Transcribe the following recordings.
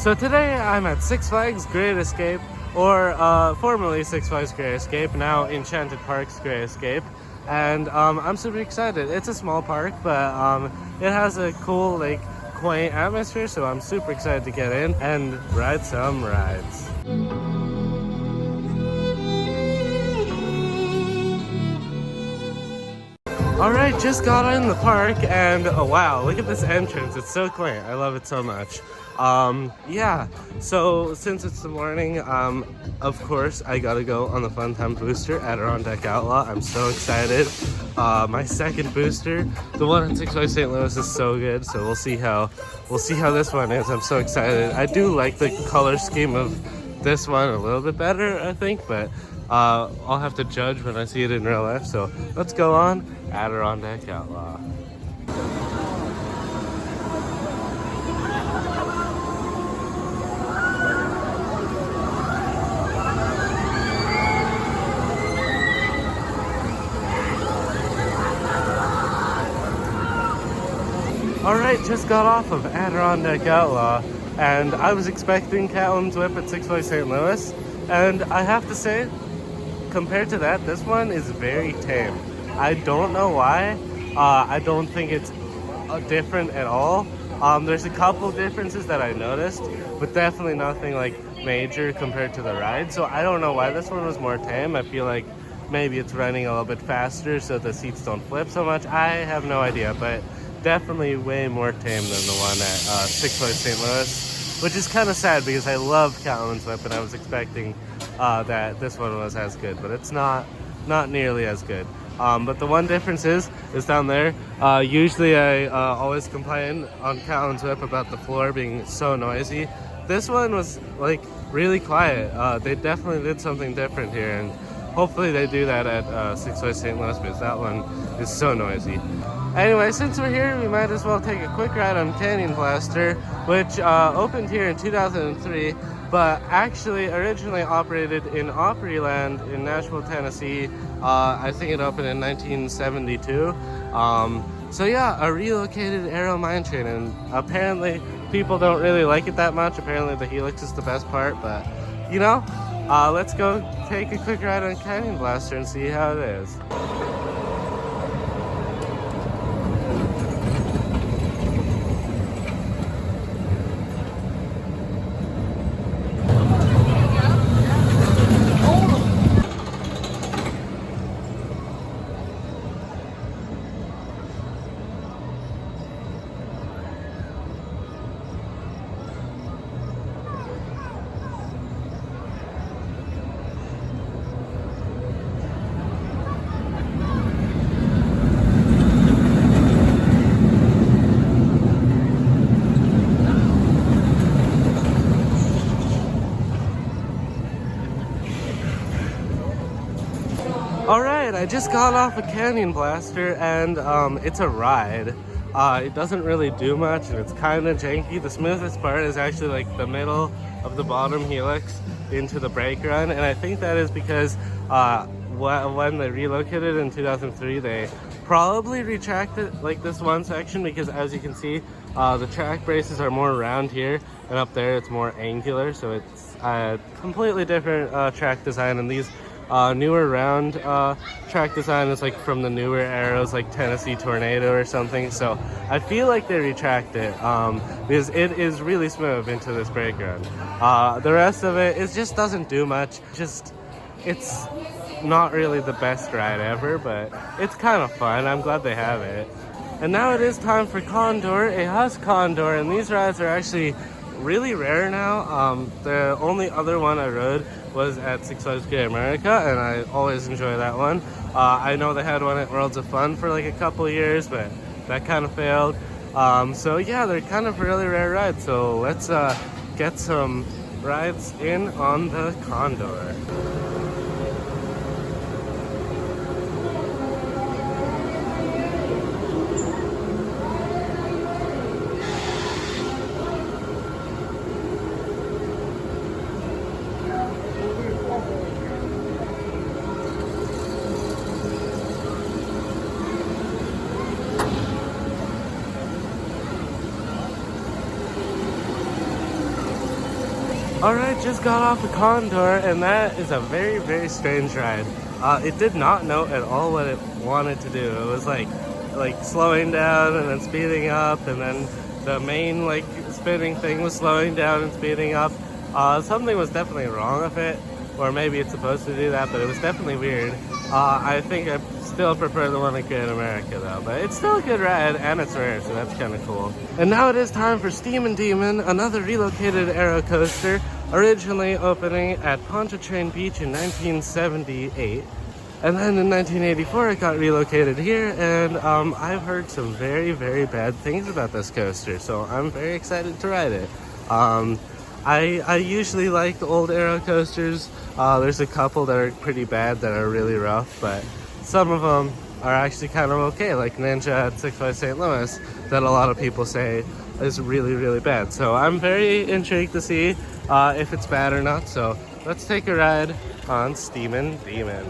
So today I'm at Six Flags Great Escape, or formerly Six Flags Great Escape, now Enchanted Park's Great Escape. And I'm super excited. It's a small park, but it has a cool, like, quaint atmosphere, so I'm super excited to get in and ride some rides. Alright, just got in the park, and oh wow, look at this entrance. It's so quaint. I love it so much. Yeah, so since it's the morning, of course, I gotta go on the Fun Time booster, Adirondack Outlaw. I'm so excited. My second booster, the one in Six Flags St. Louis, is so good, so we'll see how this one is. I'm so excited. I do like the color scheme of this one a little bit better, I think, but I'll have to judge when I see it in real life. So let's go on Adirondack Outlaw. Alright, just got off of Adirondack Outlaw, and I was expecting Catwoman's Whip at Six Flags St. Louis, and I have to say, compared to that, this one is very tame. I don't know why. I don't think it's different at all. There's a couple differences that I noticed, but definitely nothing like major compared to the ride. So I don't know why this one was more tame. I feel like maybe it's running a little bit faster so the seats don't flip so much. I have no idea, but definitely way more tame than the one at Six Flags St. Louis, which is kind of sad because I love Catwoman's Whip and I was expecting that this one was as good, but it's not nearly as good. But the one difference is down there. Usually I always complain on Catwoman's Whip about the floor being so noisy. This one was like really quiet. They definitely did something different here, and hopefully they do that at Six Flags St. Louis because that one is so noisy. Anyway, since we're here, we might as well take a quick ride on Canyon Blaster, which opened here in 2003, but actually originally operated in Opryland in Nashville, Tennessee. I think it opened in 1972. So yeah, a relocated aero mine train, and apparently people don't really like it that much. Apparently the helix is the best part, but you know, let's go take a quick ride on Canyon Blaster and see how it is. Alright, I just got off a Canyon Blaster, and it's a ride. It doesn't really do much, and it's kind of janky. The smoothest part is actually like the middle of the bottom helix into the brake run, and I think that is because when they relocated in 2003, they probably retracted like this one section, because as you can see, the track braces are more round here, and up there it's more angular, so it's a completely different track design. And these newer round track design is like from the newer arrows, like Tennessee Tornado or something. So I feel like they retract it because it is really smooth into this brake run. The rest of it just doesn't do much. It's not really the best ride ever, but it's kind of fun. I'm glad they have it. And now it is time for Condor, a Husk Condor, and these rides are actually really rare now. The only other one I rode was at Six Flags Great America, and I always enjoy that one. I know they had one at Worlds of Fun for like a couple years, but that kind of failed. So yeah, they're kind of really rare rides. So let's get some rides in on the Condor. Alright, just got off of Condor, and that is a very, very strange ride. It did not know at all what it wanted to do. It was like slowing down and then speeding up, and then the main like spinning thing was slowing down and speeding up. Something was definitely wrong with it, or maybe it's supposed to do that, but it was definitely weird. I think I still prefer the one at Great America though, but it's still a good ride and it's rare, so that's kind of cool. And now it is time for Steamin Demon, another relocated aero coaster, originally opening at Pontchartrain Beach in 1978. And then in 1984 it got relocated here, and I've heard some very, very bad things about this coaster, so I'm very excited to ride it. I usually like the old aero coasters. There's a couple that are pretty bad that are really rough, but some of them are actually kind of okay, like Ninja at Six Flags St. Louis, that a lot of people say is really, really bad. So I'm very intrigued to see if it's bad or not. So let's take a ride on Steamin Demon.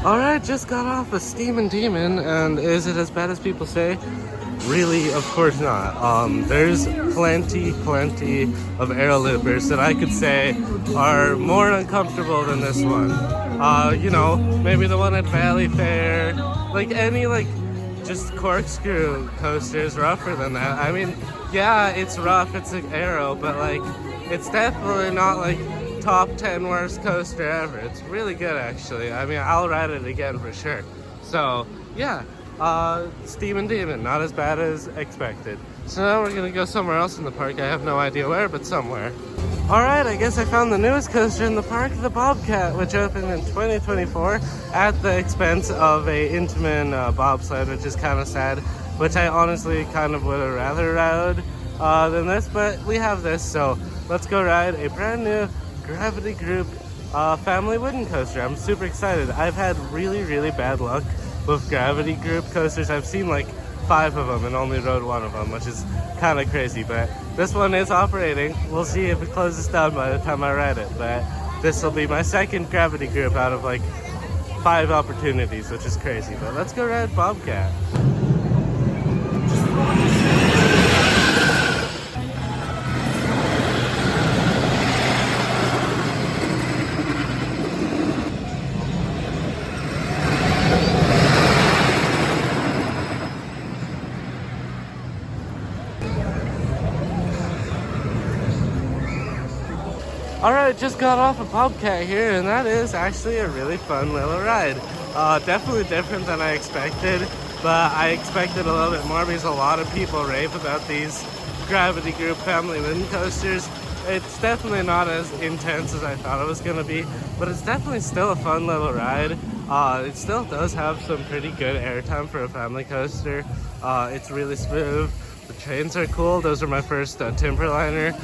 Alright, just got off of Steamin Demon, and is it as bad as people say? Really, of course not. There's plenty of aero loopers that I could say are more uncomfortable than this one. You know, maybe the one at Valley Fair, like any just corkscrew coaster is rougher than that. I mean, yeah, it's rough, it's an aero, but it's definitely not top 10 worst coaster ever. It's really good, actually. I mean, I'll ride it again for sure. So yeah, Steamin Demon, not as bad as expected. So now we're gonna go somewhere else in the park. I have no idea where, but somewhere. Alright, I guess I found the newest coaster in the park, the Bobcat, which opened in 2024 at the expense of a Intamin bobsled, which is kind of sad, which I honestly kind of would have rather rode than this, but we have this, so let's go ride a brand new Gravity Group family wooden coaster. I'm super excited. I've had really, really bad luck with Gravity Group coasters. I've seen 5 of them and only rode 1 of them, which is kind of crazy, but this one is operating. We'll see if it closes down by the time I ride it, but this will be my second Gravity Group out of 5 opportunities, which is crazy. But let's go ride Bobcat. Alright, just got off of Bobcat here, and that is actually a really fun little ride. Definitely different than I expected, but I expected a little bit more because a lot of people rave about these Gravity Group family wooden coasters. It's definitely not as intense as I thought it was going to be, but it's definitely still a fun little ride. It still does have some pretty good airtime for a family coaster. It's really smooth. The trains are cool. Those are my first Timberliner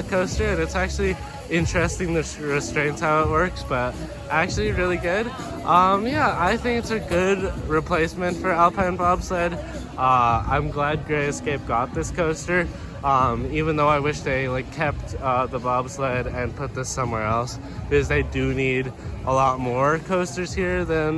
coaster, and it's actually interesting, the restraints, how it works, but actually really good. Yeah, I think it's a good replacement for Alpine Bobsled. I'm glad Gray Escape got this coaster, even though I wish they kept the bobsled and put this somewhere else, because they do need a lot more coasters here than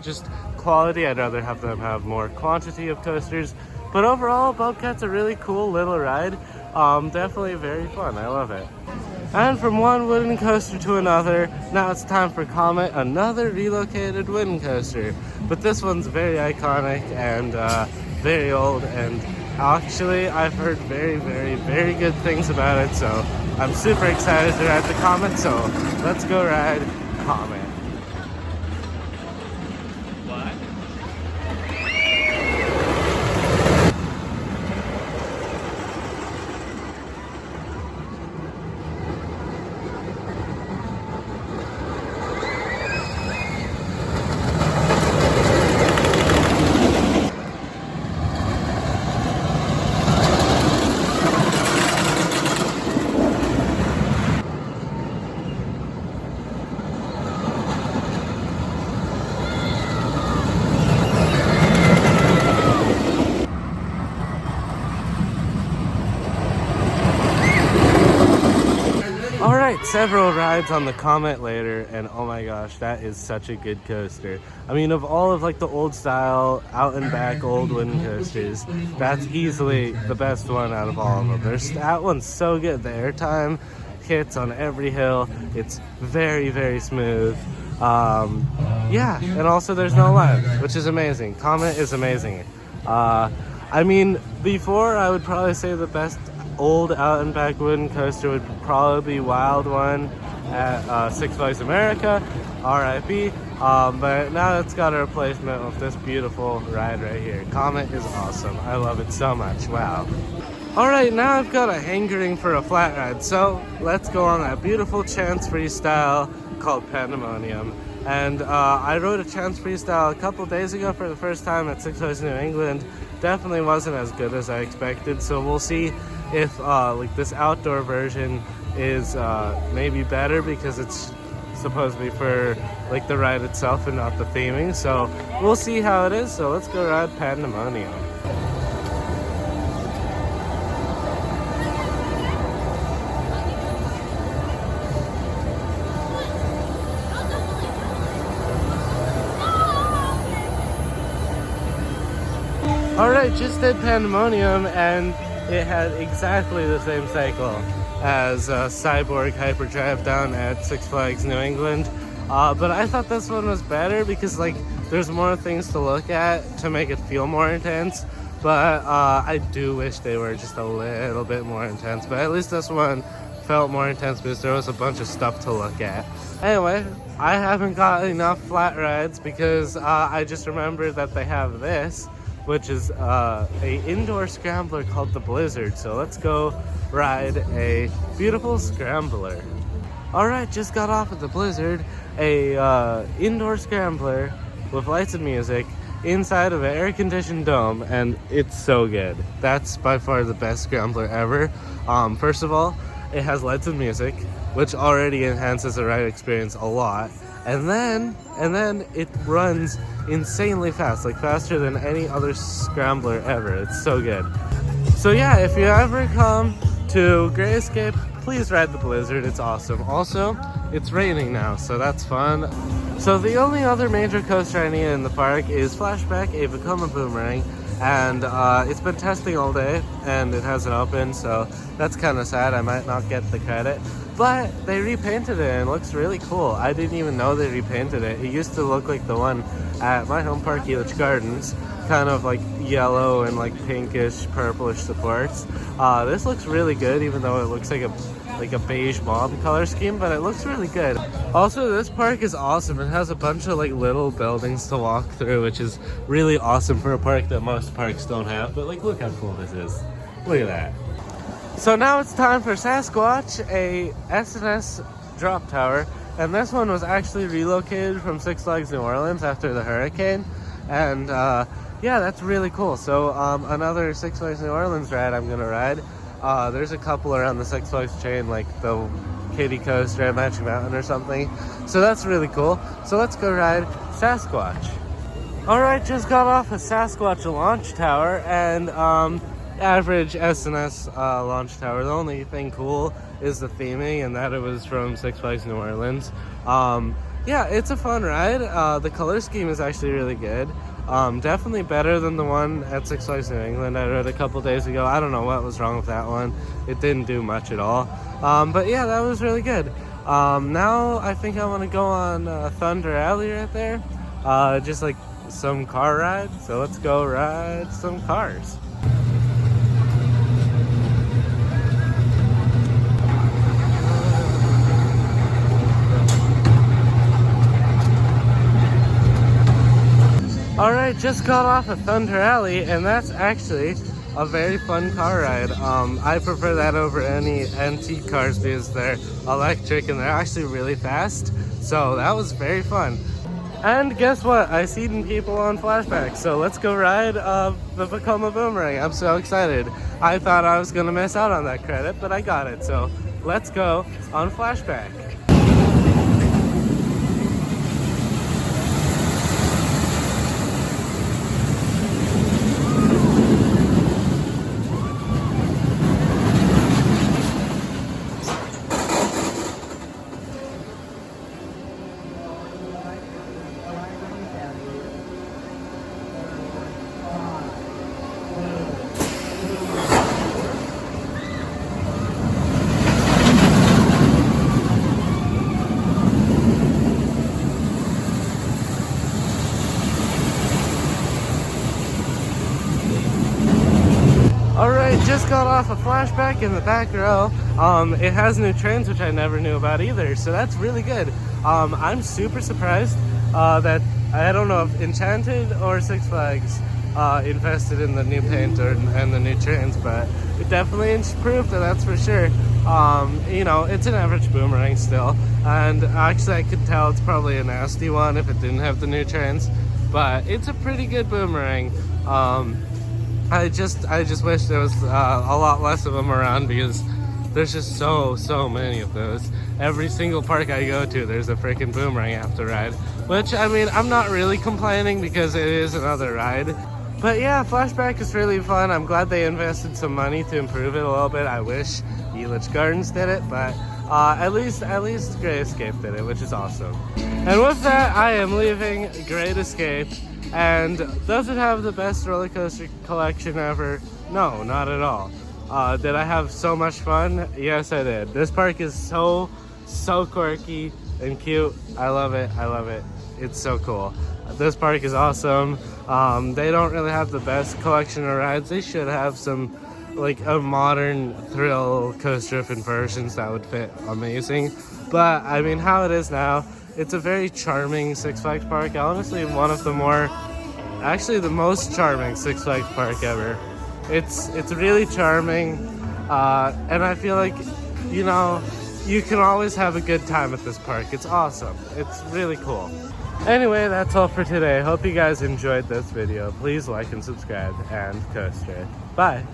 just quality. I'd rather have them have more quantity of coasters, but overall Bobcat's a really cool little ride. Definitely very fun. I love it. And from one wooden coaster to another, now it's time for Comet, another relocated wooden coaster. But this one's very iconic and very old, and actually I've heard very good things about it, so I'm super excited to ride the Comet, so let's go ride Comet. several rides on the Comet later, and oh my gosh, that is such a good coaster. I mean, of all of like the old style, out and back old wooden coasters, that's easily the best one out of all of them. That one's so good. The airtime hits on every hill. It's very, very smooth. Yeah, and also there's no line, which is amazing. Comet is amazing. I mean, before I would probably say the best old out and back wooden coaster would probably be Wild One at Six Flags America, RIP. But now it's got a replacement with this beautiful ride right here. Comet is awesome. I love it so much. Wow. Alright, now I've got a hankering for a flat ride, so let's go on that beautiful chance freestyle called Pandemonium. And I rode a chance freestyle a couple days ago for the first time at Six Flags New England. Definitely wasn't as good as I expected, so we'll see if like this outdoor version is maybe better, because it's supposed to be for like the ride itself and not the theming. So we'll see how it is. So let's go ride Pandemonium. Alright, just did Pandemonium, and it had exactly the same cycle as Cyborg Hyperdrive down at Six Flags New England. But I thought this one was better because like there's more things to look at to make it feel more intense. But I do wish they were just a little bit more intense. But at least this one felt more intense because there was a bunch of stuff to look at. Anyway, I haven't got enough flat rides because I just remembered that they have this, which is a indoor scrambler called the Blizzard. So let's go ride a beautiful scrambler. Alright, just got off at the Blizzard, a indoor scrambler with lights and music inside of an air-conditioned dome, and it's so good. That's by far the best scrambler ever. First of all, it has lights and music, which already enhances the ride experience a lot. And then it runs insanely fast, like faster than any other scrambler ever. It's so good. So yeah, if you ever come to Great Escape, please ride the Blizzard. It's awesome. Also, it's raining now, so that's fun. So the only other major coaster I need in the park is Flashback, a Vekoma Boomerang, and it's been testing all day and it hasn't opened, so that's kind of sad. I might not get the credit. But they repainted it and it looks really cool. I didn't even know they repainted it. It used to look like the one at my home park, Elitch Gardens, kind of like yellow and like pinkish, purplish supports. This looks really good, even though it looks like a beige mob color scheme, but it looks really good. Also, this park is awesome. It has a bunch of like little buildings to walk through, which is really awesome for a park that most parks don't have. But like, look how cool this is. Look at that. So now it's time for Sasquatch, a S&S drop tower, and this one was actually relocated from Six Flags New Orleans after the hurricane, and yeah, that's really cool. So another Six Flags New Orleans ride I'm gonna ride. There's a couple around the Six Flags chain, like the Katy Coaster at Magic Mountain or something, so that's really cool. So let's go ride Sasquatch. Alright, just got off a Sasquatch launch tower, and average S&S launch tower. The only thing cool is the theming and that it was from Six Flags New Orleans. Yeah, it's a fun ride. The color scheme is actually really good. Definitely better than the one at Six Flags New England I rode a couple days ago. I don't know what was wrong with that one. It didn't do much at all. But yeah, that was really good. Now I think I want to go on Thunder Alley right there. Just like some car ride. So let's go ride some cars. Alright, just got off of Thunder Alley, and that's actually a very fun car ride. I prefer that over any antique cars because they're electric and they're actually really fast. So that was very fun. And guess what? I seen people on Flashback, so let's go ride the Vekoma Boomerang. I'm so excited. I thought I was gonna miss out on that credit, but I got it. So let's go on Flashback. just got off a Flashback in the back row. It has new trains, which I never knew about either, so that's really good. I'm super surprised that, I don't know if Enchanted or Six Flags invested in the new paint and the new trains, but it definitely improved, that's for sure. You know, it's an average boomerang still, and actually I could tell it's probably a nasty one if it didn't have the new trains, but it's a pretty good boomerang. I just wish there was a lot less of them around, because there's just so many of those. Every single park I go to, there's a freaking boomerang I have to ride, which, I mean, I'm not really complaining because it is another ride. But yeah, Flashback is really fun. I'm glad they invested some money to improve it a little bit. I wish Elitch Gardens did it, but at least Great Escape did it, which is awesome. And with that, I am leaving Great Escape. And does it have the best roller coaster collection ever? No, not at all. Did I have so much fun? Yes, I did. This park is so quirky and cute. I love it. I love it. It's so cool. This park is awesome. They don't really have the best collection of rides. They should have some, like, a modern thrill coaster versions that would fit amazing. But I mean, how it is now, it's a very charming Six Flags park. Honestly, one of the more, actually the most charming Six Flags park ever. It's really charming, and I feel like, you know, you can always have a good time at this park. It's awesome. It's really cool. Anyway, that's all for today. Hope you guys enjoyed this video. Please like and subscribe, and coaster. Bye.